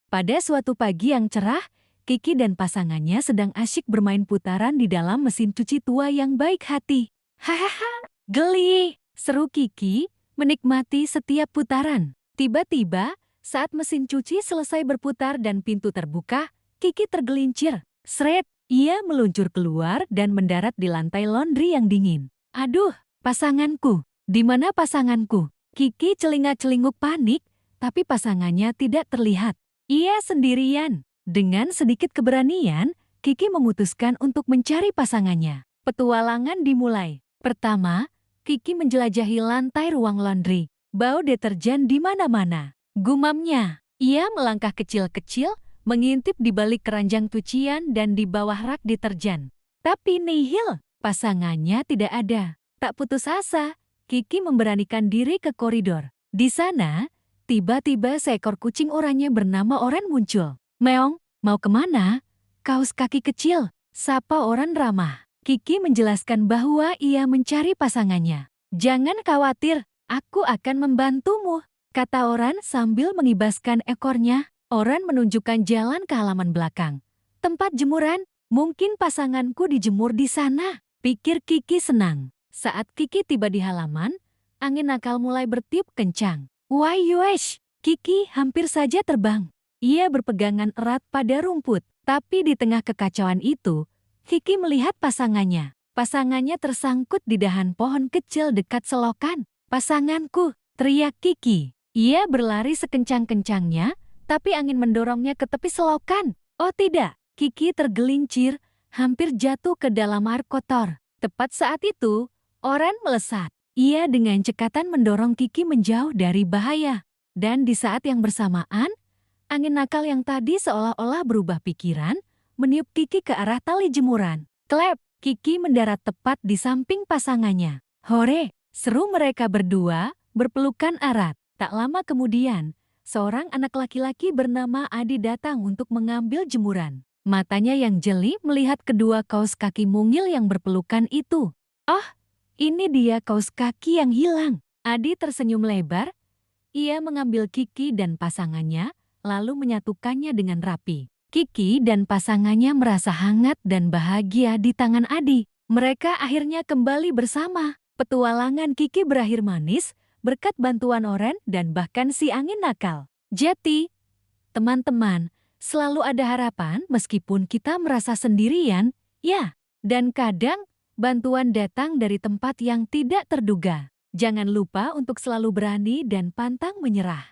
Pada suatu pagi yang cerah, Kiki dan pasangannya sedang asyik bermain putaran di dalam mesin cuci tua yang baik hati. Hahaha, geli, seru Kiki, menikmati setiap putaran. Tiba-tiba, saat mesin cuci selesai berputar dan pintu terbuka, Kiki tergelincir. Sret, ia meluncur keluar dan mendarat di lantai laundry yang dingin. Aduh, pasanganku, di mana pasanganku? Kiki celingak-celinguk panik, tapi pasangannya tidak terlihat. Ia sendirian. Dengan sedikit keberanian, Kiki memutuskan untuk mencari pasangannya. Petualangan dimulai. Pertama, Kiki menjelajahi lantai ruang laundry. Bau deterjen di mana-mana. Gumamnya. Ia melangkah kecil-kecil, mengintip di balik keranjang cucian dan di bawah rak deterjen. Tapi nihil, pasangannya tidak ada. Tak putus asa, Kiki memberanikan diri ke koridor. Di sana, tiba-tiba seekor kucing oranye bernama Oren muncul. Meong, mau kemana? Kaus kaki kecil, sapa Oren ramah. Kiki menjelaskan bahwa ia mencari pasangannya. Jangan khawatir, aku akan membantumu, kata Oren sambil mengibaskan ekornya. Oren menunjukkan jalan ke halaman belakang. Tempat jemuran, mungkin pasanganku dijemur di sana, pikir Kiki senang. Saat Kiki tiba di halaman, angin nakal mulai bertiup kencang. Wah yuesh, Kiki hampir saja terbang. Ia berpegangan erat pada rumput, tapi di tengah kekacauan itu, Kiki melihat pasangannya. Pasangannya tersangkut di dahan pohon kecil dekat selokan. Pasanganku, teriak Kiki. Ia berlari sekencang-kencangnya, tapi angin mendorongnya ke tepi selokan. Oh tidak, Kiki tergelincir, hampir jatuh ke dalam air kotor. Tepat saat itu, Oren melesat. Ia dengan cekatan mendorong Kiki menjauh dari bahaya. Dan di saat yang bersamaan, angin nakal yang tadi seolah-olah berubah pikiran, meniup Kiki ke arah tali jemuran. Klep, Kiki mendarat tepat di samping pasangannya. Hore, seru mereka berdua, berpelukan erat. Tak lama kemudian, seorang anak laki-laki bernama Adi datang untuk mengambil jemuran. Matanya yang jeli melihat kedua kaus kaki mungil yang berpelukan itu. Oh, ini dia kaus kaki yang hilang. Adi tersenyum lebar. Ia mengambil Kiki dan pasangannya, lalu menyatukannya dengan rapi. Kiki dan pasangannya merasa hangat dan bahagia di tangan Adi. Mereka akhirnya kembali bersama. Petualangan Kiki berakhir manis, berkat bantuan Oren dan bahkan si angin nakal. Jadi, teman-teman, selalu ada harapan meskipun kita merasa sendirian, ya. Dan kadang, bantuan datang dari tempat yang tidak terduga. Jangan lupa untuk selalu berani dan pantang menyerah.